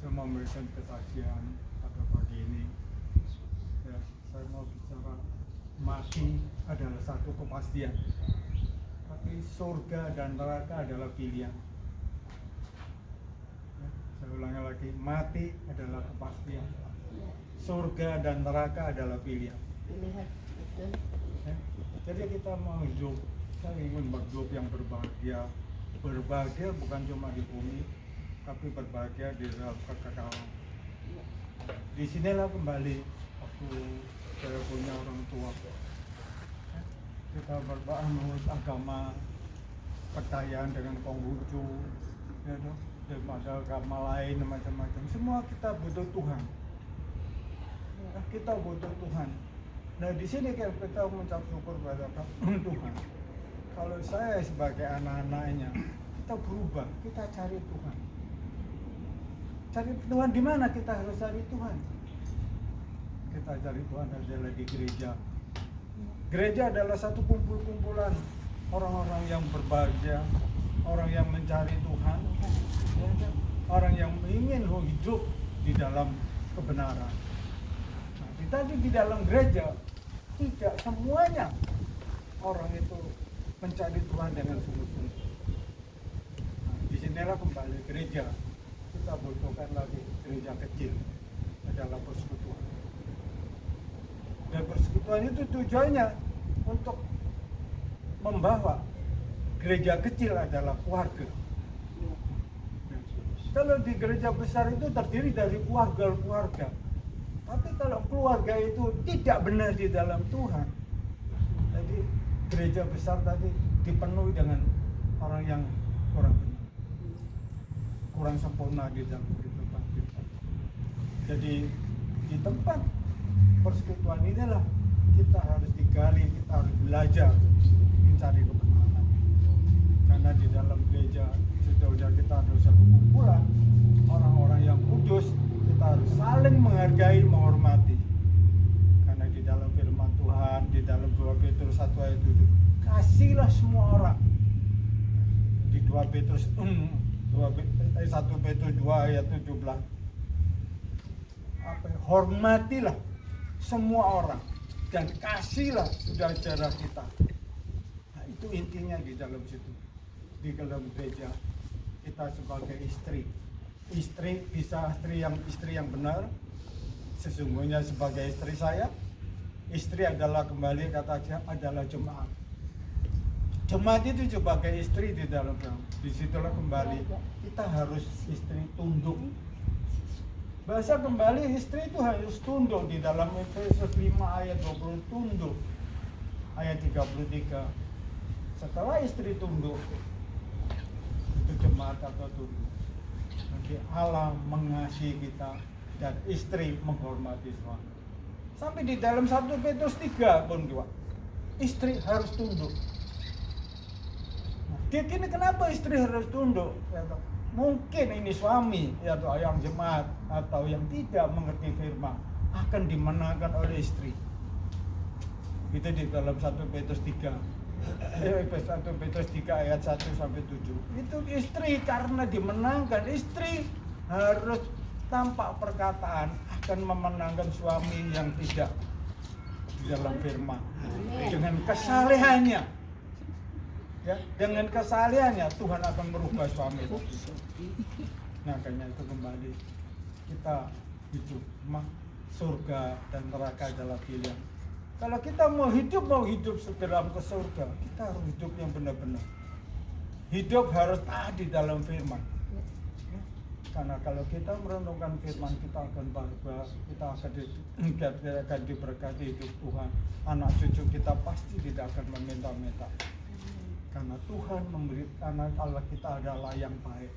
Saya mau memberikan kesaksian pada pagi ini. Ya, saya mau bicara mati adalah satu kepastian, tapi surga dan neraka adalah pilihan. Ya, saya ulangi lagi, mati adalah kepastian, surga dan neraka adalah pilihan. Ya, jadi kita mau hidup, saya ingin hidup yang berbahagia. Berbahagia bukan cuma di bumi, tapi berbahagia di dalam kekekalan. Di sinilah kembali waktu saya punya orang tua. Kita menurut agama, percayaan dengan Konghucu, ya, daripada agama lain macam-macam. Semua kita butuh Tuhan. Nah, kita butuh Tuhan. Nah, di sini kita mengucap syukur kepada Tuhan. Kalau saya sebagai anak-anaknya, kita berubah, kita cari Tuhan. Cari Tuhan di mana kita harus cari Tuhan? Kita cari Tuhan adalah di gereja. Gereja adalah satu kumpulan orang-orang yang berbahagia, orang yang mencari Tuhan, orang yang ingin hidup di dalam kebenaran. Nah, tadi di dalam gereja tidak semuanya orang itu mencari Tuhan dengan sungguh-sungguh. Nah, disinilah kembali gereja. Kita butuhkan lagi gereja kecil adalah persekutuan. Dan persekutuan itu tujuannya untuk membawa gereja kecil adalah keluarga. Kalau di gereja besar itu terdiri dari keluarga-keluarga. Tapi kalau keluarga itu tidak benar di dalam Tuhan, jadi gereja besar tadi dipenuhi dengan orang yang kurang benar, kurang sempurna di dalam kehidupan kita. Jadi di tempat persekutuan inilah kita harus digali, kita harus belajar mencari kebenaran. Karena di dalam gereja sudah kita ada satu kumpulan orang-orang yang kudus, kita harus saling menghargai, menghormati. Karena di dalam firman Tuhan, di dalam 2 Petrus 1 ayat 7, kasihlah semua orang. Di 1 Petrus 2 ayat 17, hormatilah semua orang dan kasihlah saudara kita. Nah, itu intinya di dalam situ. Di dalam gereja kita sebagai istri bisa istri yang benar. Sesungguhnya sebagai istri saya, istri adalah kembali kata saya adalah jemaat. Jemaat itu sebagai istri di dalam, disitulah kembali kita harus istri tunduk. Bahasa kembali istri itu harus tunduk di dalam Efesus 5 ayat 20, tunduk. Ayat 33. Setelah istri tunduk, itu jemaat atau tunduk. Nanti Allah mengasihi kita dan istri menghormati suami. Sampai di dalam 1 Petrus 3 pun juga istri harus tunduk. Nah, kini kenapa istri harus tunduk? Ya, mungkin ini suami atau yang jemaat atau yang tidak mengerti firman akan dimenangkan oleh istri. Itu di dalam 1 Petrus 3. 1 Petrus 3 ayat 1 sampai 7. Itu istri karena dimenangkan, istri harus tampak perkataan akan memenangkan suami yang tidak di dalam firman. Dengan kesalehannya, ya, dengan kesalehannya Tuhan akan merubah suami itu. Nah, karena itu kembali kita hidup, surga dan neraka adalah pilihan. Kalau kita mau hidup dalam ke surga, kita harus hidup yang benar-benar. Hidup harus taat di dalam firman. Karena kalau kita merenungkan firman, kita akan bahagia, kita akan diberkati hidup Tuhan. Anak cucu kita pasti tidak akan meminta-minta. Karena Tuhan memberikan, Allah kita adalah yang baik.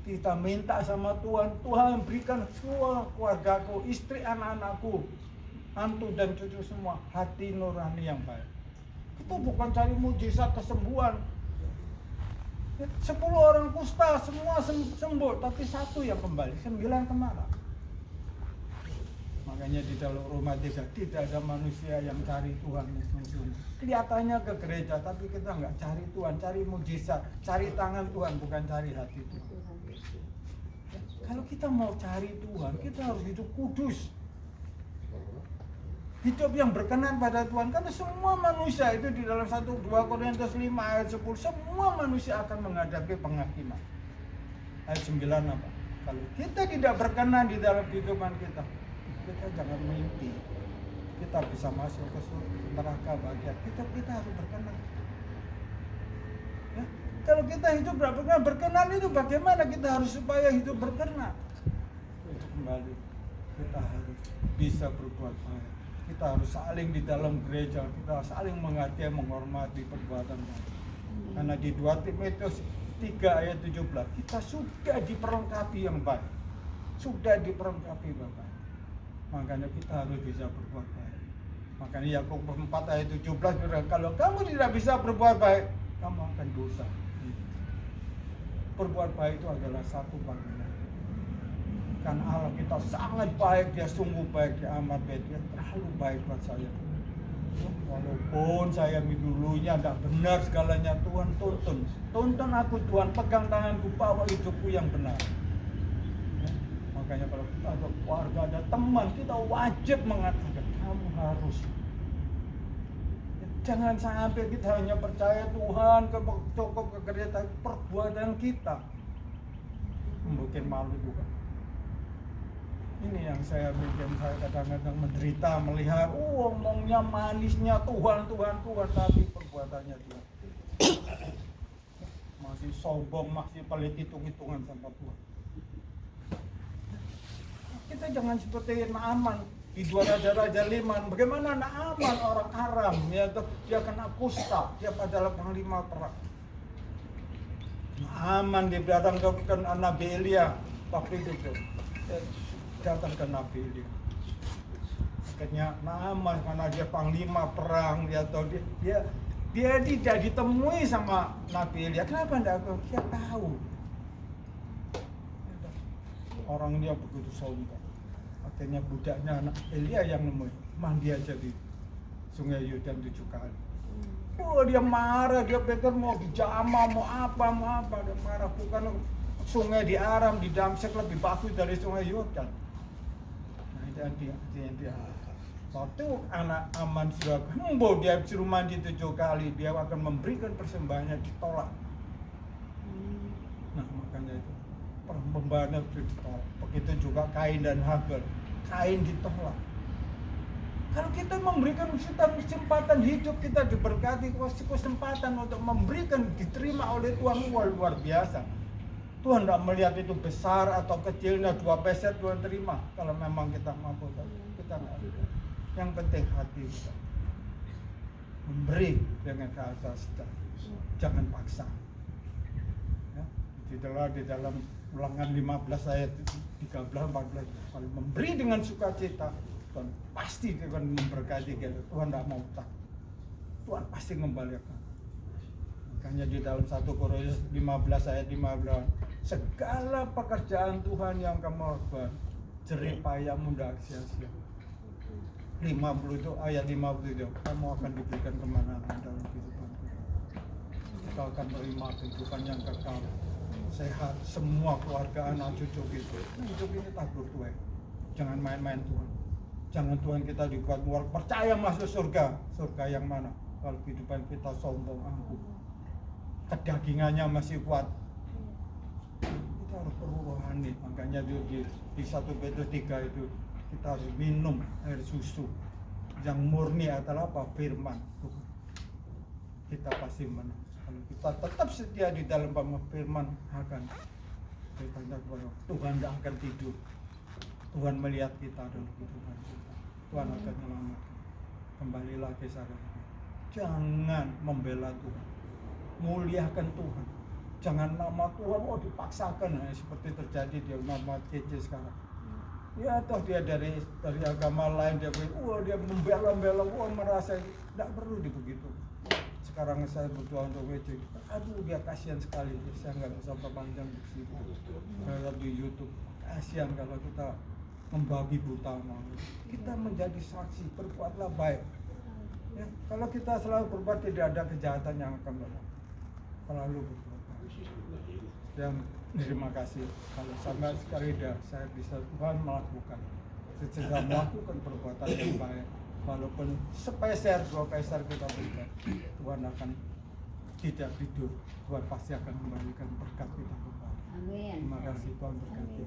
Kita minta sama Tuhan, Tuhan berikan semua keluargaku, istri, anak-anakku, mantu dan cucu semua hati nurani yang baik. Kita bukan cari mujizat kesembuhan. 10 orang kusta semua sembuh, tapi 1 yang kembali, 9 kemana? Makanya di dalam Roma 3 tidak ada manusia yang cari Tuhan. Kelihatannya ke gereja, tapi kita nggak cari Tuhan, cari mujizat, cari tangan Tuhan, bukan cari hati Tuhan. Kalau kita mau cari Tuhan, kita harus hidup kudus. Hidup yang berkenan pada Tuhan. Karena semua manusia itu di dalam 1-2 Korintus 5 ayat 10, semua manusia akan menghadapi penghakiman. Ayat 9 apa? Kalau kita tidak berkenan di dalam kehidupan kita jangan mimpi kita bisa masuk ke neraka bahagia. Kita harus berkenan. Ya? Kalau kita hidup berkenan itu bagaimana kita harus supaya hidup berkenan? Untuk kembali kita harus bisa berbuat baik. Kita harus saling di dalam gereja, kita saling menghargai, menghormati perbuatan baik. Karena di 2 Timotius 3 ayat 17 kita sudah diperlengkapi yang baik. Sudah diperlengkapi Bapak. Makanya kita harus bisa berbuat baik. Makanya Yakobus 4 ayat 17 bilang, kalau kamu tidak bisa berbuat baik, kamu akan dosa. Berbuat baik itu adalah satu panggilan. Kan Allah kita sangat baik, dia sungguh baik, dia amat baik, dia terlalu baik buat saya. Walaupun saya dulunya tidak benar segalanya, Tuhan tuntun aku, Tuhan pegang tanganku, bawa hidupku yang benar. Ya, makanya kalau kita ada keluarga, ada teman, kita wajib mengatakan kamu harus. Ya, jangan sampai kita hanya percaya Tuhan cukup ke gereja, perbuatan kita mungkin malu juga. Ini yang saya bikin saya kadang-kadang menderita melihat omongnya manisnya Tuhan, tapi perbuatannya dia masih sombong, masih pelit hitung-hitungan sama Tuhan. Kita jangan seperti Naaman di 2 Raja-Raja 5. Bagaimana Naaman orang Aram, ya, dia kena kusta, dia adalah panglima perang. Naaman dia datang ke Nabi Elia waktu itu. Datang ke Nabi Elia. Akhirnya Naaman karena dia panglima perang, dia tidak ditemui sama Nabi Elia. Kenapa enggak? Dia tahu orang dia begitu sombong. Akhirnya budaknya anak Elia yang nemuin, mandi aja di Sungai Yordan 7 kali. Dia marah, dia pikir mau dijamah, mau apa, dia marah. Bukan sungai di Aram, di Damsyik lebih bagus dari Sungai Yordan. Dan dia waktu anak Aman sudah hembo, dia suruh mandi 7 kali, dia akan memberikan persembahannya, ditolak. Nah makanya itu persembahannya ditolak. Begitu juga Kain dan Habel, Kain ditolak. Kalau kita memberikan kesempatan hidup, kita diberkati kesempatan untuk memberikan, diterima oleh Tuhan, luar biasa. Tuhan tidak melihat itu besar atau kecilnya, 2 peser Tuhan terima. Kalau memang kita mampu, kita tidak. Yang penting hati kita. Memberi dengan keasas, jangan paksa. Ya, di dalam Ulangan 15 ayat 13-14, kalau memberi dengan sukacita, Tuhan pasti akan memberkati kita. Tuhan tidak mau utang. Tuhan pasti membalikkan. Makanya di dalam 1 Korintus 15 ayat 15, segala pekerjaan Tuhan yang kamu lakukan, jerih payahmu tidak sia-sia. 50 itu ayat 50 itu, kamu akan diberikan kemenangan dalam kehidupan kita. Kita akan terima kehidupan yang kekal, sehat, semua keluarga, anak cucu gitu. Hidup ini tak bertuah. Jangan main-main Tuhan. Jangan Tuhan kita dibuat muak, percaya masuk surga. Surga yang mana? Kalau kehidupan kita sombong, angkuh, kedagingannya masih kuat. Kita harus rohani. Makanya di 1 Petrus 3 itu kita harus minum air susu yang murni adalah apa? Firman Tuhan. Kita pasti menang. Kalau kita tetap setia di dalam firman, akan Tuhan tidak akan tidur. Tuhan melihat kita dalam kehidupan kita. Tuhan akan menyelamatkan. Kembali lagi saudara, jangan membela Tuhan, muliakan Tuhan. Jangan nama Tuhan dipaksakan, seperti terjadi di nama Cece sekarang. Ya toh dia dari agama lain, dia membela-bela, merasa tidak perlu begitu. Sekarang saya berdoa untuk Cece. Aduh, dia kasihan sekali. Saya nggak bisa berpanjang di situ. Saya di YouTube. Kasihan kalau kita membabi buta. Kita menjadi saksi, berbuatlah baik. Ya, kalau kita selalu berbuat, tidak ada kejahatan yang akan berlaku. Selalu berbuat baik. Yang Terima kasih. Kalau sama sekali saya bisa Tuhan melakukan, secara melakukan perbuatan yang baik, walaupun sepeser dua peser kita berikan, Tuhan akan tidak tidur. Tuhan pasti akan kembalikan berkat kita kembali. Amin. Terima kasih, Tuhan berkati.